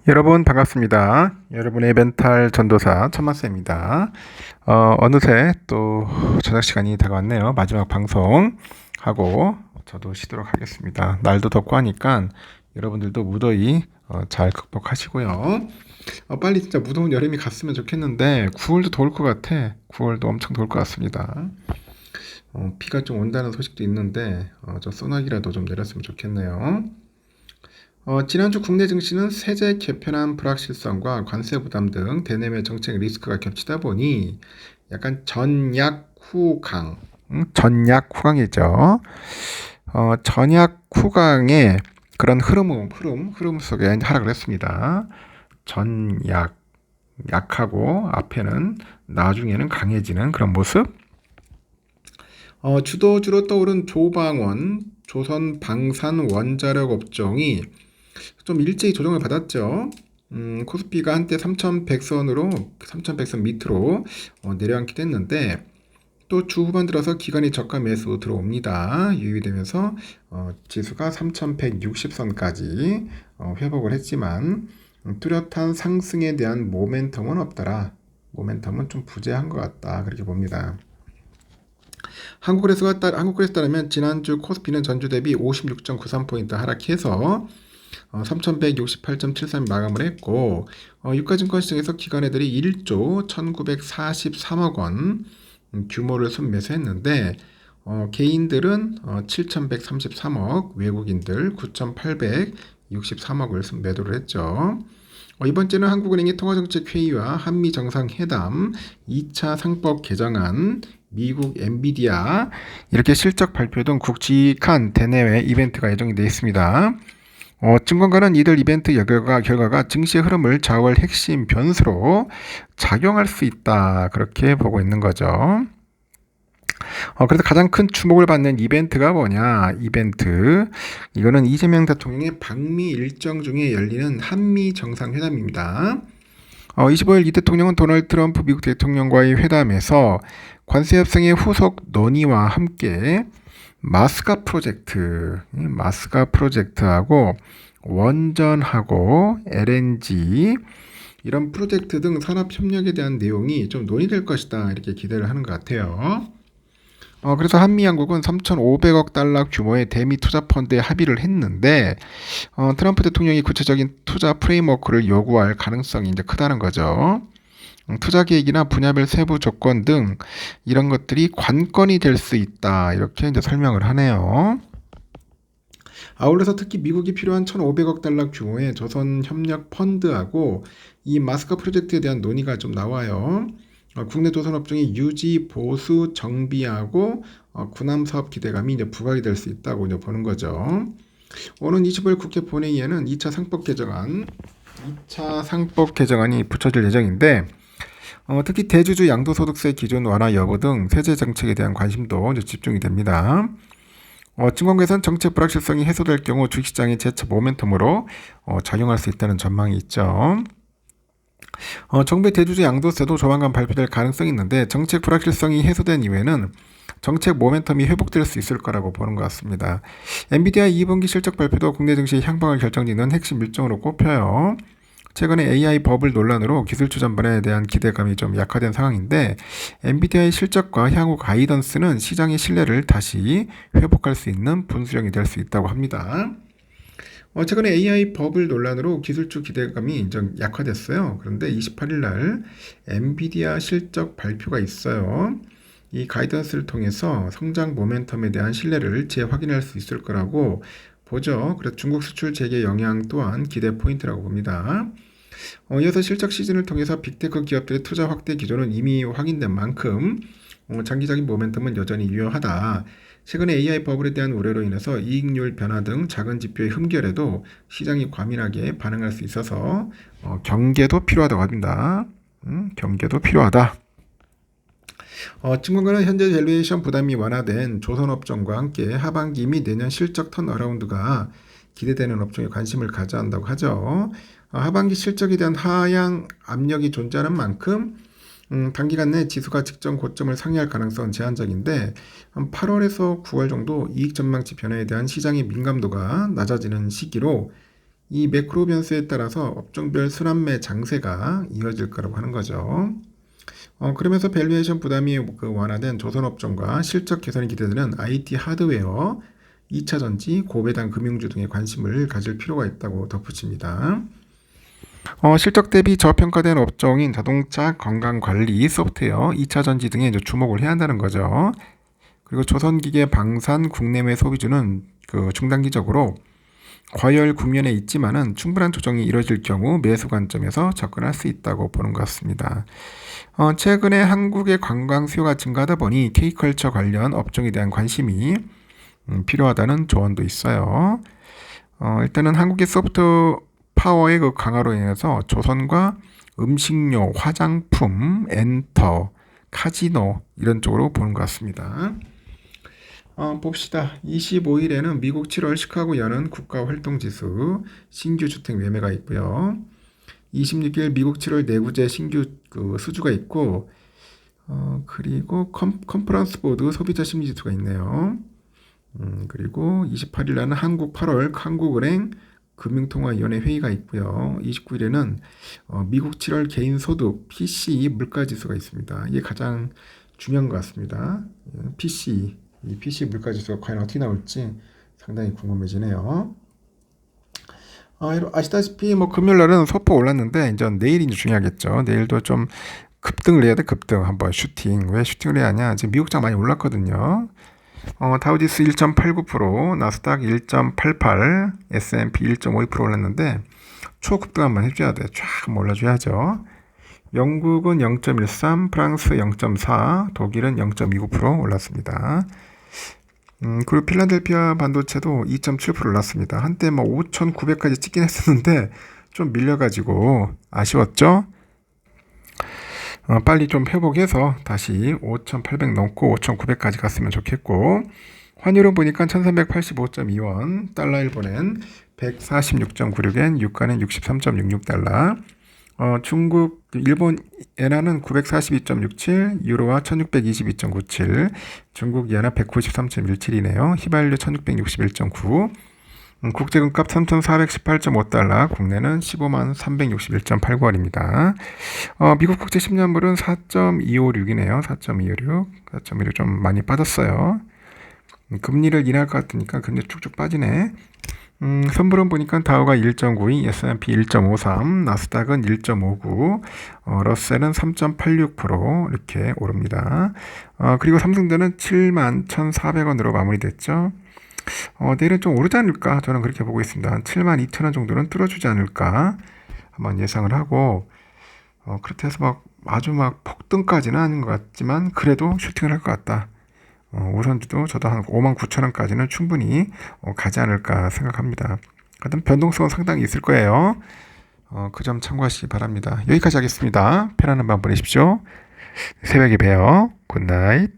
여러분 반갑습니다. 여러분의 멘탈 전도사 천마스입니다. 어느새 또 저녁 시간이 다가왔네요. 마지막 방송하고 저도 쉬도록 하겠습니다. 날도 덥고 하니까 여러분들도 무더위 잘 극복하시고요. 빨리 진짜 무더운 여름이 갔으면 좋겠는데 9월도 더울 것 같아. 9월도 엄청 더울 것 같습니다. 비가 좀 온다는 소식도 있는데 저 소나기라도 좀 내렸으면 좋겠네요. 지난주 국내 증시는 세제 개편안 불확실성과 관세 부담 등 대내외 정책 리스크가 겹치다 보니 약간 전약 후강, 전약 후강이죠. 전약 후강의 그런 흐름 속에 하락을 했습니다. 전약, 약하고 앞에는 나중에는 강해지는 그런 모습. 주도주로 떠오른 조방원, 조선 방산 원자력 업종이 좀 일제히 조정을 받았죠. 코스피가 한때 3,100선 밑으로 내려앉기도 했는데 또 주 후반 들어서 기관이 저가 매수 들어옵니다. 유입되면서 지수가 3,160선까지 회복을 했지만 뚜렷한 상승에 대한 모멘텀은 없더라. 모멘텀은 좀 부재한 것 같다. 그렇게 봅니다. 한국그래스에 따르면 지난주 코스피는 전주 대비 56.93포인트 하락해서 3,168.73 마감을 했고 유가증권 시장에서 기관애들이 1조 1,943억 원 규모를 순매수했는데 개인들은 7,133억, 외국인들 9,863억을 순매도를 했죠. 이번 주는 한국은행의 통화정책회의와 한미정상회담, 2차 상법 개정안, 미국 엔비디아 이렇게 실적 발표 등 굵직한 대내외 이벤트가 예정이 되어 있습니다. 증권가는 이들 이벤트 결과가 증시의 흐름을 좌우할 핵심 변수로 작용할 수 있다. 그렇게 보고 있는 거죠. 그래서 가장 큰 주목을 받는 이벤트가 뭐냐? 이거는 이재명 대통령의 방미 일정 중에 열리는 한미 정상회담입니다. 25일 이 대통령은 도널드 트럼프 미국 대통령과의 회담에서 관세 협상의 후속 논의와 함께 마스가 프로젝트하고 원전하고 LNG 이런 프로젝트 등 산업 협력에 대한 내용이 좀 논의될 것이다 이렇게 기대를 하는 것 같아요. 그래서 한미양국은 3,500억 달러 규모의 대미 투자 펀드에 합의를 했는데 트럼프 대통령이 구체적인 투자 프레임워크를 요구할 가능성이 이제 크다는 거죠. 투자 계획이나 분야별 세부 조건 등 이런 것들이 관건이 될 수 있다 이렇게 이제 설명을 하네요. 아울러서 특히 미국이 필요한 1,500억 달러 규모의 조선 협력 펀드하고 이 마스크 프로젝트에 대한 논의가 좀 나와요. 국내 조선업종의 유지, 보수, 정비하고 군함 사업 기대감이 이제 부각이 될 수 있다고 이제 보는 거죠. 오는 25일 국회 본회의에는 2차 상법 개정안이 붙여질 예정인데 특히 대주주 양도소득세 기준 완화 여부 등 세제 정책에 대한 관심도 이제 집중이 됩니다. 증권계에서는 정책 불확실성이 해소될 경우 주식시장의 재차 모멘텀으로 작용할 수 있다는 전망이 있죠. 정부의 대주주 양도세도 조만간 발표될 가능성이 있는데 정책 불확실성이 해소된 이후에는 정책 모멘텀이 회복될 수 있을 거라고 보는 것 같습니다. 엔비디아 2분기 실적 발표도 국내 증시의 향방을 결정짓는 핵심 일정으로 꼽혀요. 최근에 AI 버블 논란으로 기술주 전반에 대한 기대감이 좀 약화된 상황인데 엔비디아의 실적과 향후 가이던스는 시장의 신뢰를 다시 회복할 수 있는 분수령이 될 수 있다고 합니다. 최근에 AI 버블 논란으로 기술주 기대감이 좀 약화됐어요. 그런데 28일 날 엔비디아 실적 발표가 있어요. 이 가이던스를 통해서 성장 모멘텀에 대한 신뢰를 재확인할 수 있을 거라고 보죠. 그래서 중국 수출 재개 영향 또한 기대 포인트라고 봅니다. 이어서 실적 시즌을 통해서 빅테크 기업들의 투자 확대 기조는 이미 확인된 만큼 장기적인 모멘텀은 여전히 유효하다. 최근에 AI 버블에 대한 우려로 인해서 이익률 변화 등 작은 지표의 흠결에도 시장이 과민하게 반응할 수 있어서 경계도 필요하다고 합니다. 경계도 필요하다. 증권가는 현재 밸류에이션 부담이 완화된 조선업종과 함께 하반기 및 내년 실적 턴어라운드가 기대되는 업종에 관심을 가져야 한다고 하죠. 하반기 실적에 대한 하향 압력이 존재하는 만큼 단기간 내 지수가 직전 고점을 상회할 가능성은 제한적인데 8월에서 9월 정도 이익 전망치 변화에 대한 시장의 민감도가 낮아지는 시기로 이 매크로 변수에 따라서 업종별 순환매 장세가 이어질 거라고 하는 거죠. 그러면서 밸류에이션 부담이 완화된 조선업종과 실적 개선이 기대되는 IT 하드웨어, 2차 전지, 고배당 금융주 등에 관심을 가질 필요가 있다고 덧붙입니다. 실적 대비 저평가된 업종인 자동차, 건강관리, 소프트웨어, 2차 전지 등에 이제 주목을 해야 한다는 거죠. 그리고 조선기계, 방산, 국내외 소비주는 중단기적으로 과열 국면에 있지만은 충분한 조정이 이뤄질 경우 매수 관점에서 접근할 수 있다고 보는 것 같습니다. 최근에 한국의 관광 수요가 증가하다 보니 K컬처 관련 업종에 대한 관심이 필요하다는 조언도 있어요. 일단은 한국의 소프트 파워의 강화로 인해서 조선과 음식료, 화장품, 엔터, 카지노 이런 쪽으로 보는 것 같습니다. 봅시다. 25일에는 미국 7월 시카고 여는 국가활동지수 신규 주택 매매가 있고요. 26일 미국 7월 내구재 신규 수주가 있고, 그리고 컨퍼런스 보드 소비자 심리지수가 있네요. 그리고 28일 날은 한국 8월 한국은행 금융통화위원회 회의가 있고요. 29일에는 미국 7월 개인소득 PCE 물가지수가 있습니다. 이게 가장 중요한 것 같습니다. PCE, 이 PCE 물가지수가 과연 어떻게 나올지 상당히 궁금해지네요. 아시다시피 금요일날은 소폭 올랐는데 이제 내일이 중요하겠죠. 내일도 좀 급등을 해야 돼. 급등 한번 슈팅. 왜 슈팅을 해야 하냐? 지금 미국장 많이 올랐거든요. 다우지수 1.89%, 나스닥 1.88, S&P 1.52% 올랐는데 초급등 한번 해줘야 돼. 쫙 올라줘야죠. 영국은 0.13, 프랑스 0.4, 독일은 0.29% 올랐습니다. 그리고 필라델피아 반도체도 2.7% 올랐습니다. 한때 5,900까지 찍긴 했었는데 좀 밀려가지고 아쉬웠죠? 빨리 좀 회복해서 다시 5,800 넘고 5,900까지 갔으면 좋겠고, 환율은 보니까 1,385.2원, 달러 일본엔 146.96엔, 유가는 63.66달러, 중국, 일본 엔화는 942.67, 유로화 1622.97, 중국 엔화 193.17이네요. 휘발유 1661.9, 국제금값 3,418.5달러, 국내는 15만 361.89원입니다. 미국 국제 10년물은 4.256이네요. 4.256 좀 많이 빠졌어요. 금리를 인하할 것 같으니까 금리 쭉쭉 빠지네. 선물은 보니까 다우가 1.92, S&P 1.53, 나스닥은 1.59, 러셀은 3.86% 이렇게 오릅니다. 그리고 삼성전은 71,400원으로 마무리됐죠. 내일은 좀 오르지 않을까? 저는 그렇게 보고 있습니다. 한 72,000원 정도는 뚫어주지 않을까? 한번 예상을 하고, 그렇게 해서 아주 폭등까지는 아닌 것 같지만, 그래도 슈팅을 할 것 같다. 우선주도 저도 한 59,000원까지는 충분히 가지 않을까 생각합니다. 하여튼 변동성은 상당히 있을 거예요. 그 점 참고하시기 바랍니다. 여기까지 하겠습니다. 편안한 밤 보내십시오. 새벽에 봬요. 굿나잇.